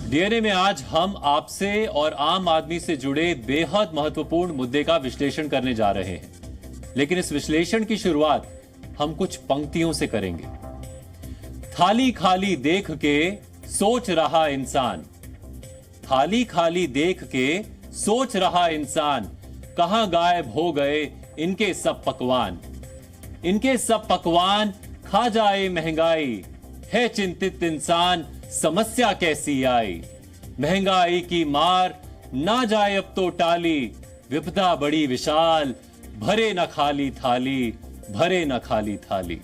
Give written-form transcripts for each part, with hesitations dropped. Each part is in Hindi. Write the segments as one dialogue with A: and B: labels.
A: डीएनए में आज हम आपसे और आम आदमी से जुड़े बेहद महत्वपूर्ण मुद्दे का विश्लेषण करने जा रहे हैं। लेकिन इस विश्लेषण की शुरुआत हम कुछ पंक्तियों से करेंगे। थाली खाली देख के सोच रहा इंसान, थाली खाली देख के सोच रहा इंसान, कहां गायब हो गए इनके सब पकवान। इनके सब पकवान खा जाए महंगाई, है चिंतित इंसान समस्या कैसी आई। महंगाई की मार ना जाए अब तो टाली, विपदा बड़ी विशाल, भरे न खाली थाली, भरे न खाली थाली।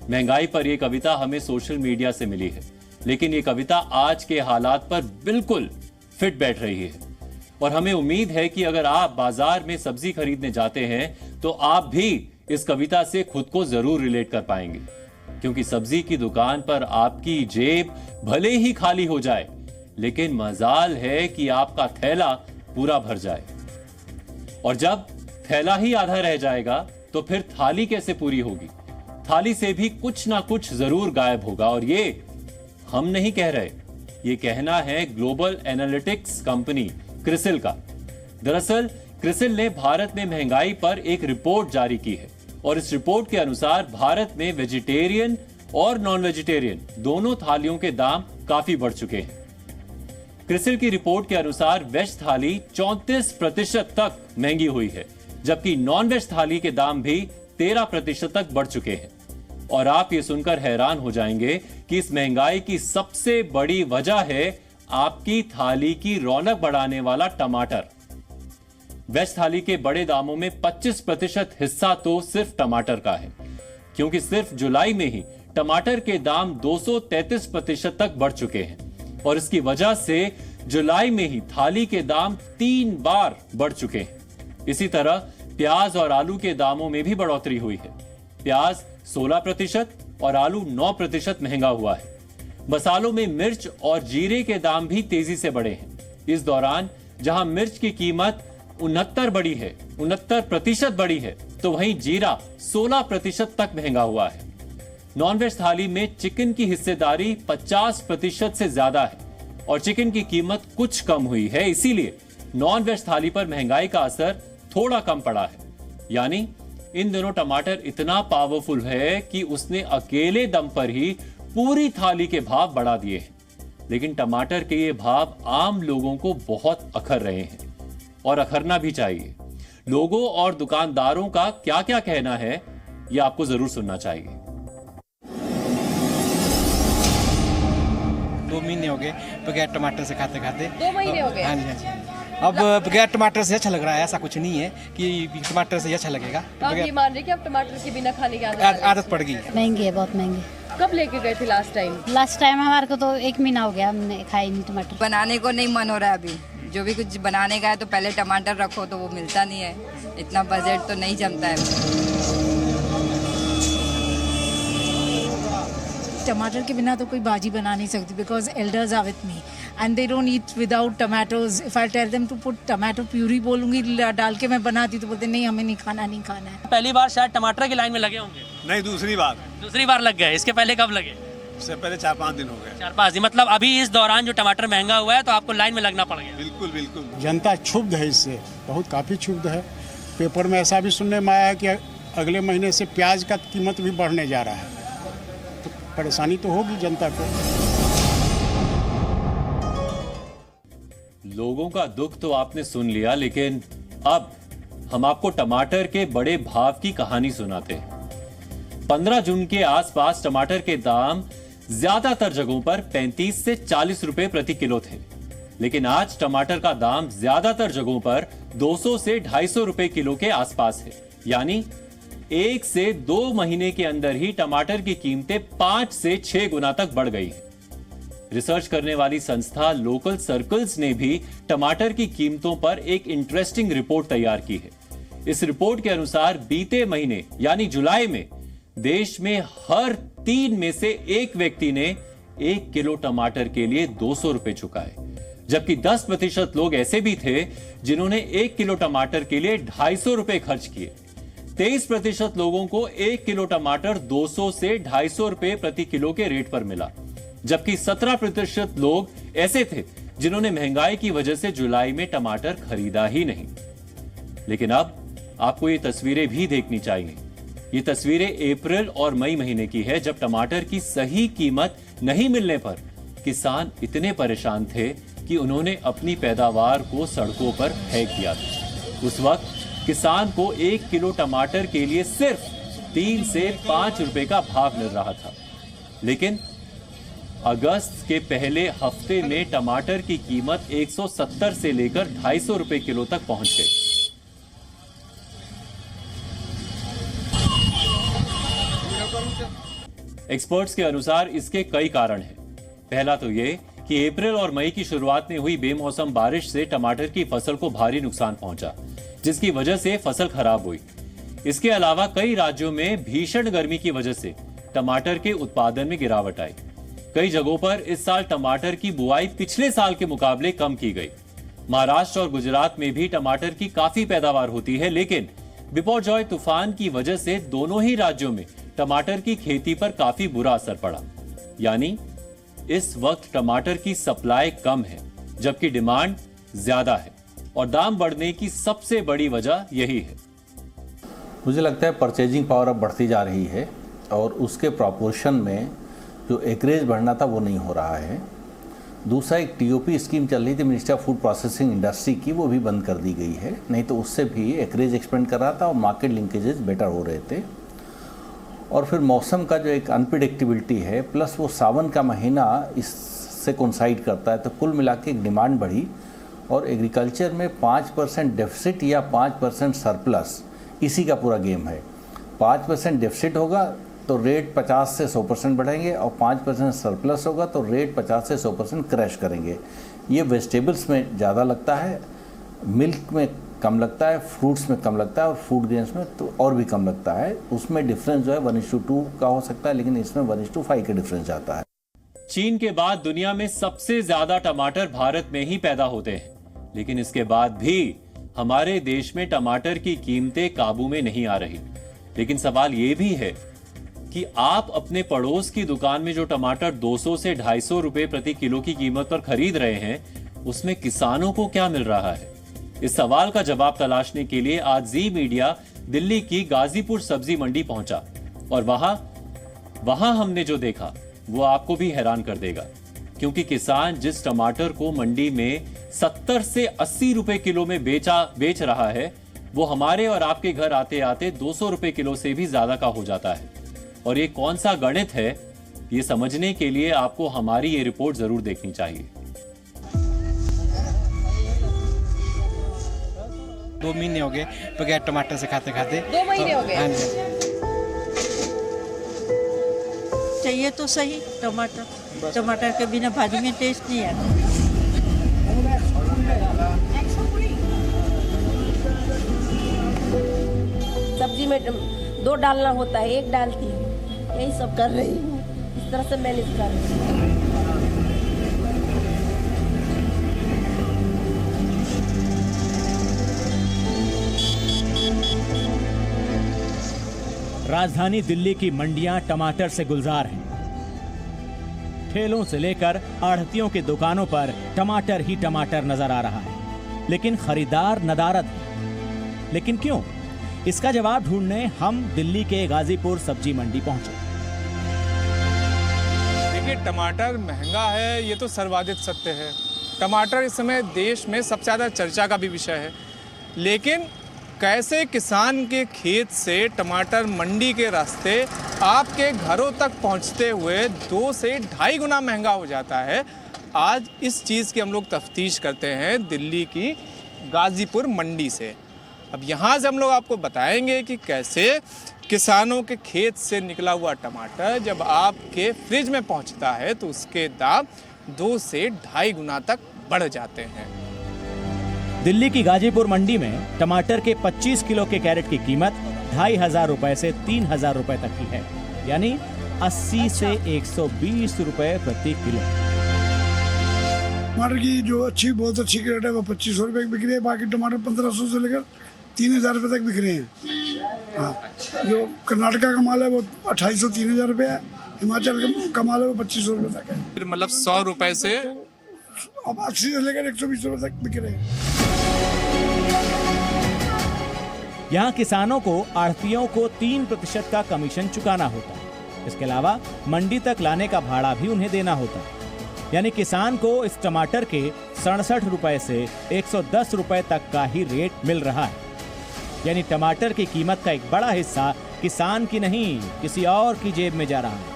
A: महंगाई पर यह कविता हमें सोशल मीडिया से मिली है, लेकिन यह कविता आज के हालात पर बिल्कुल फिट बैठ रही है। और हमें उम्मीद है कि अगर आप बाजार में सब्जी खरीदने जाते हैं तो आप भी इस कविता से खुद को जरूर रिलेट कर पाएंगे, क्योंकि सब्जी की दुकान पर आपकी जेब भले ही खाली हो जाए, लेकिन मजाल है कि आपका थैला पूरा भर जाए। और जब थैला ही आधा रह जाएगा तो फिर थाली कैसे पूरी होगी। थाली से भी कुछ ना कुछ जरूर गायब होगा। और ये हम नहीं कह रहे, ये कहना है ग्लोबल एनालिटिक्स कंपनी क्रिसिल का। दरअसल क्रिसिल ने भारत में महंगाई पर एक रिपोर्ट जारी की है और इस रिपोर्ट के अनुसार भारत में वेजिटेरियन और नॉन वेजिटेरियन दोनों थालियों के दाम काफी बढ़ चुके हैं। क्रिसिल की रिपोर्ट के अनुसार वेज थाली 34% तक महंगी हुई है, जबकि नॉन वेज थाली के दाम भी 13% तक बढ़ चुके हैं। और आप ये सुनकर हैरान हो जाएंगे कि इस महंगाई की सबसे बड़ी वजह है आपकी थाली की रौनक बढ़ाने वाला टमाटर। वेज थाली के बड़े दामों में 25% हिस्सा तो सिर्फ टमाटर का है, क्योंकि सिर्फ जुलाई में ही टमाटर के दाम 233% तक बढ़ चुके हैं। और इसकी वजह से जुलाई में ही थाली के दाम 3 बार बढ़ चुके हैं। इसी तरह प्याज और आलू के दामों में भी बढ़ोतरी हुई है। प्याज 16% और आलू 9% महंगा हुआ है। मसालों में मिर्च और जीरे के दाम भी तेजी से बढ़े हैं। इस दौरान जहां मिर्च की कीमत 69% बढ़ी है, तो वहीं जीरा 16% तक महंगा हुआ है। नॉन वेज थाली में चिकन की हिस्सेदारी 50% से ज्यादा है और चिकन की कीमत कुछ कम हुई है। इसीलिए नॉन वेज थाली पर महंगाई का असर थोड़ा कम पड़ा है। यानी इन दिनों टमाटर इतना पावरफुल है कि उसने अकेले दम पर ही पूरी थाली के भाव बढ़ा दिए हैं। लेकिन टमाटर के ये भाव आम लोगों को बहुत अखर रहे हैं और अखरना भी चाहिए। लोगों और दुकानदारों का क्या क्या कहना है, ये आपको जरूर सुनना चाहिए।
B: 2 महीने हो गए बगैर टमाटर से खाते खाते।
C: 2 महीने हो गए?
B: हाँ जी, हाँ जी। अब बगैर टमाटर से अच्छा लग रहा है, ऐसा कुछ नहीं है कि टमाटर से अच्छा लगेगा।
C: तो आप ये मान रहे कि अब टमाटर के बिना खाने की आदत
B: पड़ गई है।
D: महंगी है, बहुत महंगी।
C: कब लेके गए थे लास्ट टाइम?
D: लास्ट टाइम हमारे को तो 1 महीना हो गया, हमने खाई नहीं टमाटर।
E: बनाने को नहीं मन हो रहा है अभी। जो भी कुछ बनाने का है तो पहले टमाटर रखो, तो वो मिलता नहीं है। इतना बजट तो नहीं जमता है।
F: टमाटर के बिना तो कोई भाजी बना नहीं सकती, because elders are with me and they don't eat without tomatoes. If I tell them to put tomato puree बोलूंगी डाल के मैं बनाती तो बोलते नहीं, हमें नहीं खाना, नहीं खाना है।
G: पहली बार शायद टमाटर की लाइन में लगे होंगे।
H: नहीं, दूसरी बार
G: लग गए। इसके पहले कब लगे?
H: इससे पहले 4-5 दिन हो गए।
G: 4-5 दिन, मतलब अभी इस दौरान जो टमाटर महंगा हुआ है तो आपको लाइन में लगना पड़ गया।
H: बिल्कुल बिल्कुल।
I: जनता क्षुब्ध है इससे, बहुत काफ़ी क्षुब्ध है। पेपर में ऐसा भी सुनने में आया है कि अगले महीने से प्याज का कीमत भी बढ़ने जा रहा है, तो परेशानी तो होगी जनता को।
A: लोगों का दुख तो आपने सुन लिया, लेकिन अब हम आपको टमाटर के बड़े भाव की कहानी सुनाते हैं। 15 जून के आसपास टमाटर के दाम ज्यादातर जगहों पर 35 से 40 रुपए प्रति किलो थे, लेकिन आज टमाटर का दाम ज्यादातर जगहों पर 200 से 250 रुपए किलो के आसपास है। यानी 1 से 2 महीने के अंदर ही टमाटर की कीमतें 5 से 6 गुना तक बढ़ गई है। रिसर्च करने वाली संस्था लोकल सर्कल्स ने भी टमाटर की कीमतों पर एक इंटरेस्टिंग रिपोर्ट तैयार की है। इस रिपोर्ट के अनुसार बीते महीने यानी जुलाई में देश में हर 3 में से 1 व्यक्ति ने 1 किलो टमाटर के लिए 200 रुपए चुकाए, जबकि 10% लोग ऐसे भी थे जिन्होंने 1 किलो टमाटर के लिए 250 रुपए खर्च किए। 23% लोगों को 1 किलो टमाटर 200 से 250 रुपए प्रति किलो के रेट पर मिला, जबकि 17% लोग ऐसे थे जिन्होंने महंगाई की वजह से जुलाई में टमाटर खरीदा ही नहीं। लेकिन अब आपको ये तस्वीरें भी देखनी चाहिए। ये तस्वीरें अप्रैल और मई महीने की है, जब टमाटर की सही कीमत नहीं मिलने पर किसान इतने परेशान थे कि उन्होंने अपनी पैदावार को सड़कों पर फेंक दिया था। उस वक्त किसान को 1 किलो टमाटर के लिए सिर्फ 3 से 5 रुपए का भाव मिल रहा था। लेकिन अगस्त के पहले हफ्ते में टमाटर की कीमत 170 से लेकर 250 रुपए किलो तक पहुंच गई। एक्सपर्ट्स के अनुसार इसके कई कारण हैं। पहला तो ये कि अप्रैल और मई की शुरुआत में हुई बेमौसम बारिश से टमाटर की फसल को भारी नुकसान पहुंचा, जिसकी वजह से फसल खराब हुई। इसके अलावा कई राज्यों में भीषण गर्मी की वजह से टमाटर के उत्पादन में गिरावट आई। कई जगहों पर इस साल टमाटर की बुआई पिछले साल के मुकाबले कम की गई। महाराष्ट्र और गुजरात में भी टमाटर की काफी पैदावार होती है, लेकिन बिपरजॉय तूफान की वजह से दोनों ही राज्यों में टमाटर की खेती पर काफी बुरा असर पड़ा। यानी इस वक्त टमाटर की सप्लाई कम है, जबकि डिमांड ज्यादा है, और दाम बढ़ने की सबसे बड़ी वजह यही है।
J: मुझे लगता है परचेजिंग पावर अब बढ़ती जा रही है और उसके प्रॉपोर्शन में जो एकरेज बढ़ना था वो नहीं हो रहा है। दूसरा, एक टीओपी स्कीम चल रही थी ministry of food processing industry की, वो भी बंद कर दी गई है, नहीं तो उससे भी एकरेज एक्सपेंड कर रहा था और मार्केट लिंकेजेस बेटर हो रहे थे। और फिर मौसम का जो एक अनप्रिडिक्टेबिलिटी है, प्लस वो सावन का महीना इससे कोइंसाइड करता है, तो कुल मिला के एक डिमांड बढ़ी और एग्रीकल्चर में 5% डेफिसिट या 5% सरप्लस, इसी का पूरा गेम है। 5% डेफिसिट होगा तो रेट 50 से 100% बढ़ेंगे और 5% सरप्लस होगा तो रेट 50 से 100% क्रैश करेंगे। ये वेजिटेबल्स में ज़्यादा लगता है, मिल्क में कम लगता है, फ्रूट्स में कम लगता है और फूड ग्रेन्स में तो और भी कम लगता है। उसमें डिफरेंस जो है 1:2 का हो सकता है, लेकिन इसमें 1:5 का डिफरेंस आता है।
A: चीन के बाद दुनिया में सबसे ज्यादा टमाटर भारत में ही पैदा होते हैं, लेकिन इसके बाद भी हमारे देश में टमाटर की कीमतें काबू में नहीं आ रही। लेकिन सवाल ये भी है कि आप अपने पड़ोस की दुकान में जो टमाटर 200 से 250 रुपए प्रति किलो की कीमत पर खरीद रहे हैं, उसमें किसानों को क्या मिल रहा है? इस सवाल का जवाब तलाशने के लिए आज जी मीडिया दिल्ली की गाजीपुर सब्जी मंडी पहुंचा और वहां हमने जो देखा वो आपको भी हैरान कर देगा, क्योंकि किसान जिस टमाटर को मंडी में 70 से 80 रुपए किलो में बेच रहा है, वो हमारे और आपके घर आते आते 200 रुपए किलो से भी ज्यादा का हो जाता है। और ये कौन सा गणित है, ये समझने के लिए आपको हमारी ये रिपोर्ट जरूर देखनी चाहिए।
B: 2 महीने हो गए बगैर टमाटर से खाते खाते।
C: 2 महीने हो गए।
B: हाँ जी।
K: चाहिए तो सही टमाटर के बिना भाजी में टेस्ट नहीं आता।
C: सब्जी में 2 डालना होता है, 1 डालती हूँ, यही सब कर रही हूँ, इस तरह से मैनेज कर रही हूँ।
L: राजधानी दिल्ली की मंडियां टमाटर से गुलजार हैं। ठेलों से लेकर आढ़तियों की दुकानों पर टमाटर ही टमाटर नजर आ रहा है, लेकिन खरीदार नदारद है। लेकिन क्यों? इसका जवाब ढूंढने हम दिल्ली के गाजीपुर सब्जी मंडी पहुंचे।
M: देखिए, टमाटर महंगा है, ये तो सर्ववादित सत्य है। टमाटर इस समय देश में सबसे ज़्यादा चर्चा का भी विषय है, लेकिन कैसे किसान के खेत से टमाटर मंडी के रास्ते आपके घरों तक पहुंचते हुए 2 से 2.5 गुना महंगा हो जाता है, आज इस चीज़ की हम लोग तफ्तीश करते हैं दिल्ली की गाजीपुर मंडी से। अब यहाँ से हम लोग आपको बताएंगे कि कैसे किसानों के खेत से निकला हुआ टमाटर जब आपके फ्रिज में पहुँचता है तो उसके दाम 2 से 2.5 गुना तक बढ़ जाते हैं।
L: दिल्ली की गाजीपुर मंडी में टमाटर के 25 किलो के कैरेट की कीमत 2,500 रुपए से 3,000 रुपए तक की है, यानी 80 से 120 रुपए प्रति किलो।
N: टमाटर की जो बहुत अच्छी क्रेट है वो 2500 रुपए की बिक रही है, बाकी टमाटर 1500 से लेकर 3,000 रुपए तक बिक रहे हैं। हाँ, जो कर्नाटका का माल है वो 2,500-3,000 रुपये है हिमाचल के कमा लो 2500 रुपये तक है।
M: फिर मतलब 100 रुपए से
N: अब 80 से लेकर 120 रुपये तक बिक रहे हैं।
L: यहाँ किसानों को आढ़तियों को 3% का कमीशन चुकाना होता है। इसके अलावा मंडी तक लाने का भाड़ा भी उन्हें देना होता है। यानी किसान को इस टमाटर के 67 रुपए से 110 रुपए तक का ही रेट मिल रहा है। यानी टमाटर की कीमत का एक बड़ा हिस्सा किसान की नहीं किसी और की जेब में जा रहा है।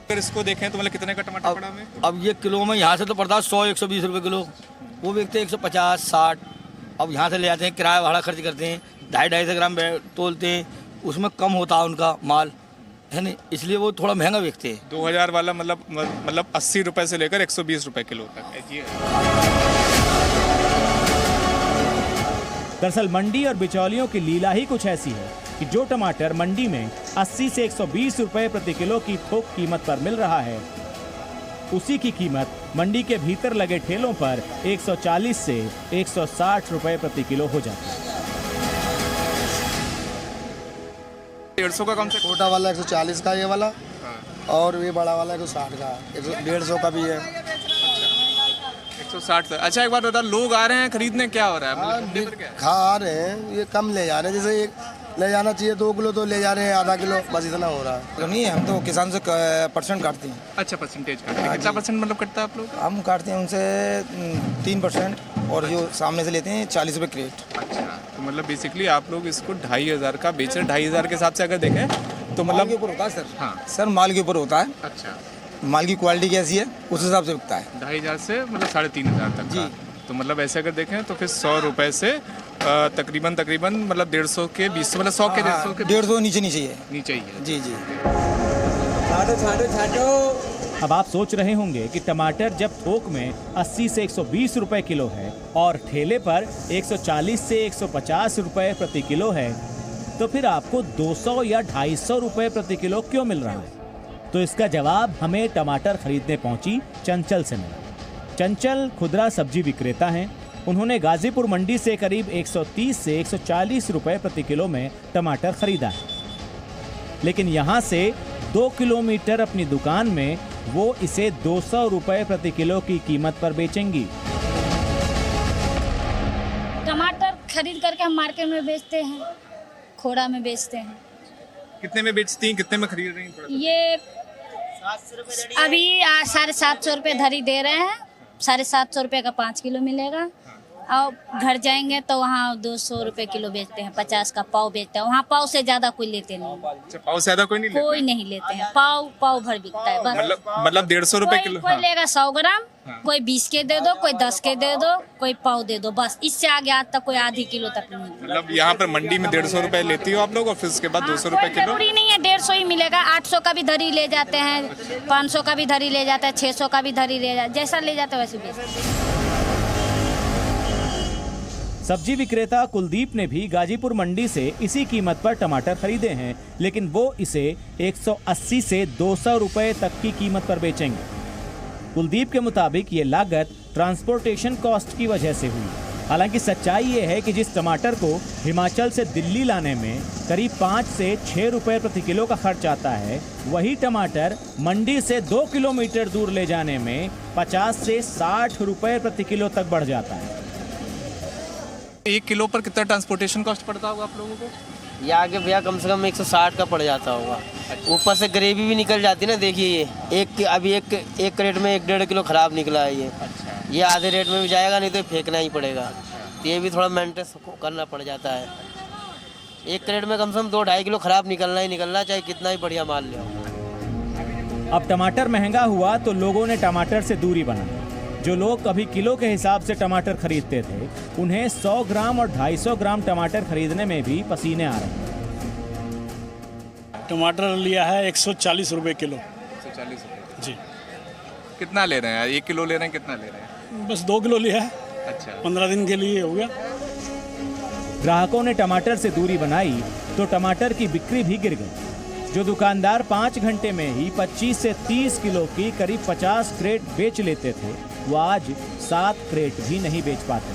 M: अगर इसको देखें तो मतलब कितने का टमाटर पड़ा हमें?
O: अब ये किलो में यहाँ से तो पड़ता है 100-120 रुपए किलो, वो बेचते हैं 150-60। अब यहाँ से ले जाते हैं, किराया भाड़ा खर्च करते हैं, 250-250 ग्राम तोलते हैं, उसमें कम होता है उनका माल, है नहीं, इसलिए वो थोड़ा महंगा बेचते हैं।
M: 2000 वाला मतलब 80 रुपए से लेकर 120 रुपए किलो तक है।
L: दरअसल मंडी और बिचौलियों की लीला ही कुछ ऐसी है कि जो टमाटर मंडी में 80 से 120 रुपए प्रति किलो की थोक कीमत पर मिल रहा है, उसी की कीमत मंडी के भीतर लगे ठेलों पर 140 से 160 रुपए प्रति किलो हो जाती है।
M: 150 का कौन सा?
P: छोटा वाला 140 का ये वाला, और ये बड़ा वाला 160 का, 150 का भी है।
M: 160। अच्छा एक बात बता, लोग आ रहे हैं खरीदने, क्या हो रहा है?
P: खा रहे हैं, ये कम ले जा रहे हैं, जैसे एक ले जाना चाहिए 2 किलो तो ले जा रहे हैं, आधा किलो, बस इतना हो रहा है।
O: नहीं, हम तो किसान से % काटते हैं।
M: अच्छा, परसेंटेज काटते हैं। कितना % मतलब कटता है आप लोग?
O: हम काटते हैं उनसे 3%, और जो सामने से लेते हैं 40 रुपये क्रेट।
M: अच्छा, तो मतलब बेसिकली आप लोग इसको 2500 का बेच रहे हैं। 2500 के हिसाब से अगर देखें तो मतलब
O: माल के ऊपर होता है सर।
M: हाँ
O: सर, माल के ऊपर होता है।
M: अच्छा,
O: माल की क्वालिटी कैसी है उस हिसाब से बिकता है।
M: 2500 से मतलब 3500 तक जी। तो मतलब ऐसे अगर देखें तो फिर 100 रुपए से तकरीबन मतलब 150 के 20, मतलब 100 के 150 के
O: 150 नीचे ही है। जी जी।
L: अब आप सोच रहे होंगे कि टमाटर जब थोक में 80 से 120 रुपए किलो है और ठेले पर 140 से 150 रुपए प्रति किलो है, तो फिर आपको 200 या 250 रुपए प्रति किलो क्यों मिल रहा है? तो इसका जवाब हमें टमाटर खरीदने पहुंची चंचल से मिला। चंचल खुदरा सब्जी विक्रेता हैं। उन्होंने गाजीपुर मंडी से करीब 130 से 140 रुपए प्रति किलो में टमाटर खरीदा है, लेकिन यहाँ से 2 किलोमीटर अपनी दुकान में वो इसे 200 रुपए प्रति किलो की कीमत पर बेचेंगी।
D: टमाटर खरीद करके हम मार्केट में बेचते हैं, खोड़ा में बेचते हैं।
M: कितने में बेचती हैं, कितने में खरीद रही हैं?
D: ये अभी 750 रुपये धरी दे रहे हैं। 750 रुपये का 5 किलो मिलेगा, और घर जाएंगे तो वहाँ 200 रुपये किलो बेचते हैं, 50 का पाव बेचते हैं। वहाँ पाव से ज्यादा कोई लेते नहीं।
M: अच्छा, पाव से ज्यादा कोई नहीं लेते
D: हैं। पाव भर बिकता है बस।
M: मतलब 150 रुपए किलो।
D: कोई लेगा 100 ग्राम, कोई 20 के दे दो, कोई 10 के दे दो, कोई पाव दे दो, बस। इससे आगे आज तक कोई आधी किलो तक नहीं।
M: मतलब यहाँ पर मंडी में 150 रुपए लेती हो आप लोग, और फिर उसके बाद 200 रुपए किलो?
D: जरूरी नहीं है 150 ही मिलेगा, 800 का भी धरी ले जाते हैं, 500 का भी धरी ले जाता है, 600 का भी धरी ले जाता है, जैसा ले जाते वैसे बेचते।
L: सब्जी विक्रेता कुलदीप ने भी गाजीपुर मंडी से इसी कीमत पर टमाटर खरीदे हैं, लेकिन वो इसे 180 से 200 रुपए तक की कीमत पर बेचेंगे। कुलदीप के मुताबिक ये लागत ट्रांसपोर्टेशन कॉस्ट की वजह से हुई। हालांकि सच्चाई ये है कि जिस टमाटर को हिमाचल से दिल्ली लाने में करीब 5 से 6 रुपए प्रति किलो का खर्च आता है, वही टमाटर मंडी से 2 किलोमीटर दूर ले जाने में 50 से 60 रुपए प्रति किलो तक बढ़ जाता है।
M: 1 किलो पर कितना ट्रांसपोर्टेशन कॉस्ट पड़ता होगा आप लोगों को?
Q: ये आगे भैया कम से कम 160 का पड़ जाता होगा। ऊपर से ग्रेवी भी निकल जाती है ना। देखिए ये अभी एक क्रेट में 1-1.5 किलो खराब निकला है ये। ये आधे रेट में भी जाएगा, नहीं तो फेंकना ही पड़ेगा। तो ये भी थोड़ा मेंटेन करना पड़ जाता है। एक क्रेट में कम से कम 2-2.5 किलो खराब निकलना ही निकलना, चाहे कितना ही बढ़िया माल ले आओ।
L: अब टमाटर महंगा हुआ तो लोगों ने टमाटर से दूरी बनाई। जो लोग कभी किलो के हिसाब से टमाटर खरीदते थे, उन्हें 100 ग्राम और 250 ग्राम टमाटर खरीदने में भी पसीने आ रहे हैं।
I: टमाटर लिया है 140 रुपए किलो।
M: 140 रुपए
I: जी।
M: कितना ले रहे हैं? 1 किलो ले रहे हैं, कितना ले रहे हैं?
I: बस 2 किलो लिया है।
M: अच्छा,
I: 15 दिन के लिए हो गया।
L: ग्राहकों ने टमाटर से दूरी बनाई तो टमाटर की बिक्री भी गिर गई। जो दुकानदार 5 घंटे में ही 25 से 30 किलो की करीब 50 क्रेट बेच लेते थे, वो आज 7 क्रेट भी नहीं बेच पाते।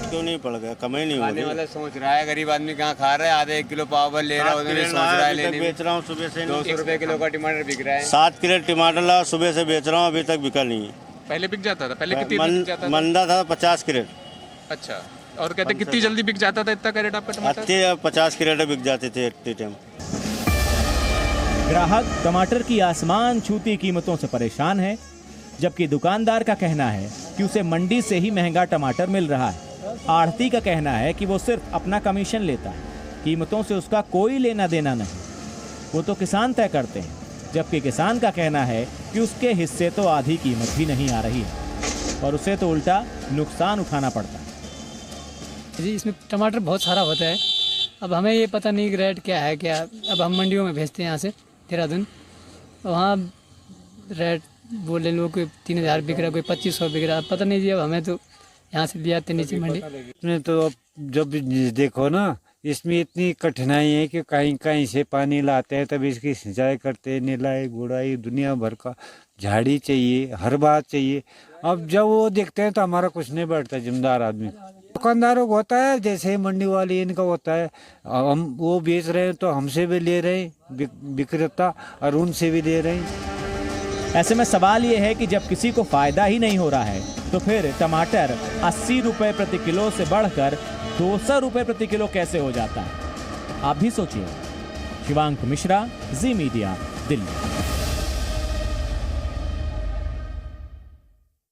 R: क्यों नहीं पड़ गया, कम ही नहीं हुआ।
S: खाने वाला सोच रहा है, गरीब आदमी कहाँ खा रहा है, आधे 1 किलो पाव भर ले रहा है, उन्होंने सोच रहा है लेने।
R: बेच रहा हूँ सुबह से,
S: 200 रुपए किलो का टमाटर बिक रहा है।
R: 7 किलो टमाटर ला सुबह से बेच रहा हूँ, अभी तक बिका नहीं है।
M: पहले बिक जाता था, पहले कितनी बिक जाता था?
R: मंदा था 50 कैरेट।
M: अच्छा, और कहते कितनी जल्दी बिक जाता था इतना कैरेट आपका टमाटर?
R: 50 कैरेट बिक जाते थे एक टाइम।
L: ग्राहक टमाटर की आसमान छूती कीमतों से परेशान है, जबकि दुकानदार का कहना है कि उसे मंडी से ही महंगा टमाटर मिल रहा है। आढ़ती का कहना है कि वो सिर्फ अपना कमीशन लेता है, कीमतों से उसका कोई लेना देना नहीं, वो तो किसान तय करते हैं। जबकि किसान का कहना है कि उसके हिस्से तो आधी कीमत भी नहीं आ रही है और उसे तो उल्टा नुकसान उठाना पड़ता है।
T: जी, इसमें टमाटर बहुत सारा होता है, अब हमें ये पता नहीं कि रेट क्या है क्या। अब हम मंडियों में भेजते हैं यहाँ से देहरादून, वहाँ रेट बोले लोग कोई 3000 बिक रहा, कोई 2500 बिक रहा, पता नहीं जी। अब हमें तो यहाँ से ले आते नीचे मंडी
U: इसमें तो अब जब देखो ना, इसमें इतनी कठिनाई है कि कहीं कहीं से पानी लाते हैं, तब इसकी सिंचाई करते हैं, निलाई गुड़ाई दुनिया भर का झाड़ी चाहिए, हर बात चाहिए। अब जब वो देखते हैं तो हमारा कुछ नहीं बैठता। जिम्मेदार आदमी दुकानदारों को होता है, जैसे मंडी वाली इनका होता है, हम वो बेच रहे हैं तो हमसे भी ले रहे हैं विक्रेता और उनसे भी ले रहे हैं।
L: ऐसे में सवाल ये है कि जब किसी को फायदा ही नहीं हो रहा है तो फिर टमाटर 80 रुपए प्रति किलो से बढ़कर 200 रुपए प्रति किलो कैसे हो जाता है, आप भी सोचिए। शिवांक मिश्रा, जी मीडिया, दिल्ली।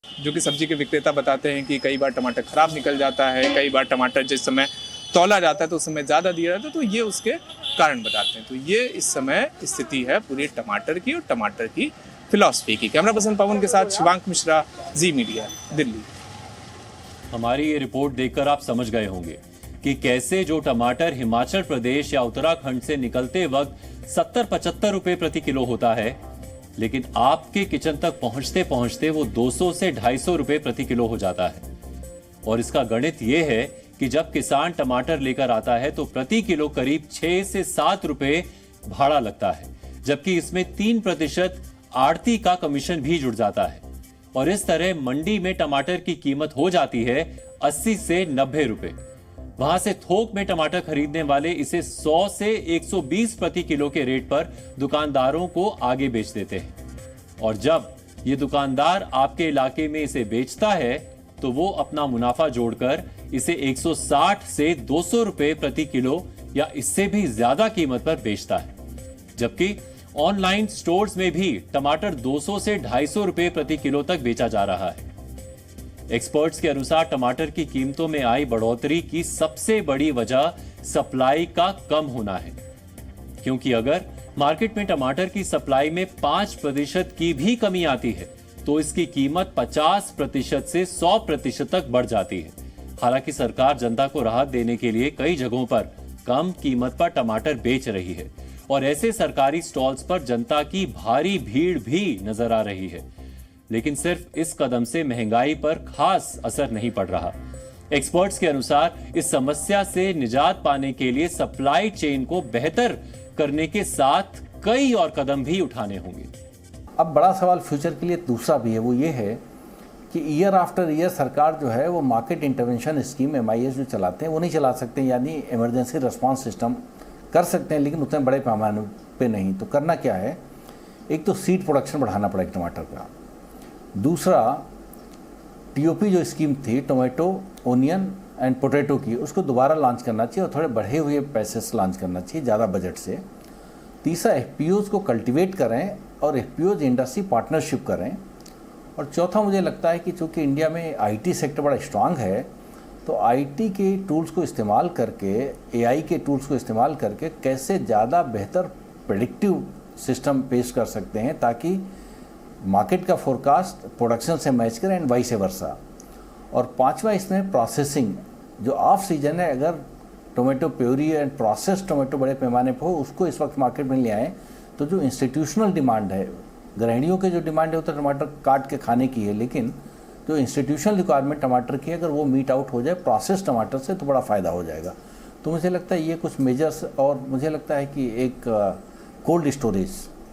M: जो कि सब्जी के विक्रेता बताते हैं कि कई बार टमाटर खराब निकल जाता है, कई बार टमाटर जिस समय तौला जाता है तो उस समय ज़्यादा दिया जाता है, तो ये उसके कारण बताते हैं। तो ये इस समय स्थिति है पूरी टमाटर की और टमाटर की फिलॉसफी की। कैमरा पर्सन पवन के साथ शिवांक मिश्रा, जी मीडिया, दिल्ली।
A: हमारी ये रिपोर्ट देखकर आप समझ गए होंगे कि कैसे जो टमाटर हिमाचल प्रदेश या उत्तराखंड से निकलते वक्त 70-75 रुपए प्रति किलो होता है, लेकिन आपके किचन तक पहुंचते पहुंचते वो 200 से 250 रुपए प्रति किलो हो जाता है। और इसका गणित ये है कि जब किसान टमाटर लेकर आता है तो प्रति किलो करीब 6 से 7 रुपए भाड़ा लगता है, जबकि इसमें 3% आड़ती का कमीशन भी जुड़ जाता है। और इस तरह मंडी में टमाटर की कीमत हो जाती है 80 से 90 रुपए। वहां से थोक में टमाटर खरीदने वाले इसे 100 से 120 प्रति किलो के रेट पर दुकानदारों को आगे बेच देते हैं। और जब ये दुकानदार आपके इलाके में इसे बेचता है तो वो अपना मुनाफा जोड़कर इसे 160 से 200 रुपए प्रति किलो या इससे भी ज्यादा कीमत पर बेचता है। जबकि ऑनलाइन स्टोर्स में भी टमाटर 200 से 250 रुपए प्रति किलो तक बेचा जा रहा है। एक्सपर्ट्स के अनुसार टमाटर की कीमतों में आई बढ़ोतरी की सबसे बड़ी वजह सप्लाई का कम होना है, क्योंकि अगर मार्केट में टमाटर की सप्लाई में 5% की भी कमी आती है तो इसकी कीमत 50% से 100% तक बढ़ जाती है। हालांकि सरकार जनता को राहत देने के लिए कई जगहों पर कम कीमत पर टमाटर बेच रही है और ऐसे सरकारी स्टॉल्स पर जनता की भारी भीड़ भी नजर आ रही है, लेकिन सिर्फ इस कदम से महंगाई पर खास असर नहीं पड़ रहा। एक्सपर्ट्स के अनुसार इस समस्या से निजात पाने के लिए सप्लाई चेन को बेहतर करने के साथ कई और कदम भी उठाने होंगे।
J: अब बड़ा सवाल फ्यूचर के लिए दूसरा भी है, वो ये है कि ईयर आफ्टर ईयर सरकार जो है वो मार्केट इंटरवेंशन स्कीम MIS जो चलाते हैं वो नहीं चला सकते, यानी इमरजेंसी रिस्पांस सिस्टम कर सकते हैं लेकिन उतने बड़े पैमाने पे नहीं। तो करना क्या है, एक तो सीड प्रोडक्शन बढ़ाना पड़ेगा टमाटर का, दूसरा TOP जो स्कीम थी टोमेटो, ओनियन एंड पोटैटो की, उसको दोबारा लॉन्च करना चाहिए और थोड़े बढ़े हुए पैसे से लॉन्च करना चाहिए, ज़्यादा बजट से। तीसरा FPOs को कल्टीवेट करें और FPOs इंडस्ट्री पार्टनरशिप करें। और चौथा मुझे लगता है कि चूँकि इंडिया में IT सेक्टर बड़ा स्ट्रांग है तो IT के टूल्स को इस्तेमाल करके, AI के टूल्स को इस्तेमाल करके कैसे ज़्यादा बेहतर प्रेडिक्टिव सिस्टम पेश कर सकते हैं ताकि मार्केट का फोरकास्ट प्रोडक्शन से मैच करें एंड वाइस वर्सा। और पांचवा इसमें प्रोसेसिंग, जो ऑफ सीजन है, अगर tomato puree and process tomato बड़े पैमाने पर हो उसको इस वक्त मार्केट में ले आएँ तो जो इंस्टीट्यूशनल डिमांड है, गृहिणियों के जो डिमांड है वो तो टमाटर काट के खाने की है, लेकिन जो इंस्टीट्यूशनल रिक्वायरमेंट टमाटर की अगर वो मीट आउट हो जाए प्रोसेस टमाटर से तो बड़ा फ़ायदा हो जाएगा। तो मुझे लगता है ये कुछ मेजर्स, और मुझे लगता है कि एक कोल्ड स्टोरेज,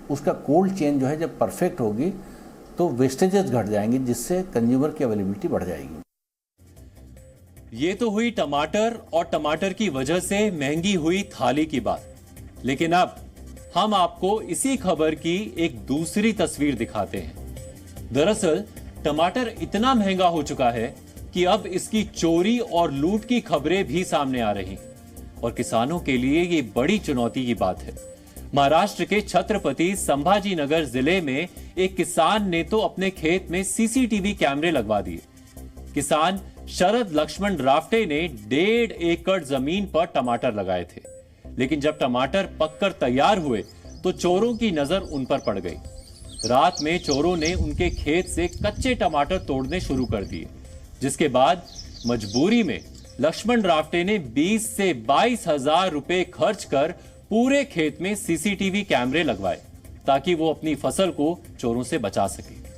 J: उसका कोल्ड चेन जो है जब परफेक्ट होगी तो वेस्टेजेस घट जाएंगे जिससे कंज्यूमर की अवेलेबिलिटी बढ़ जाएगी।
A: ये तो हुई टमाटर और टमाटर की वजह से महंगी हुई थाली की बात, लेकिन अब हम आपको इसी खबर की एक दूसरी तस्वीर दिखाते हैं। दरअसल टमाटर इतना महंगा हो चुका है कि अब इसकी चोरी और लूट की खबरें भी सामने आ रही और किसानों के लिए ये बड़ी चुनौती की बात है। महाराष्ट्र के छत्रपति संभाजीनगर जिले में एक किसान ने तो अपने खेत में सीसीटीवी कैमरे लगवा दिए। किसान शरद लक्ष्मण राफ्टे ने 1.5 एकड़ जमीन पर टमाटर लगाए थे, लेकिन जब टमाटर पककर तैयार हुए तो चोरों की नजर उन पर पड़ गई। रात में चोरों ने उनके खेत से कच्चे टमाटर तोड़ने शुरू कर दिए, जिसके बाद मजबूरी में लक्ष्मण राफ्टे ने 20 से 22 हजार रुपए खर्च कर पूरे खेत में सीसीटीवी कैमरे लगवाए ताकि वो अपनी फसल को चोरों से बचा सके।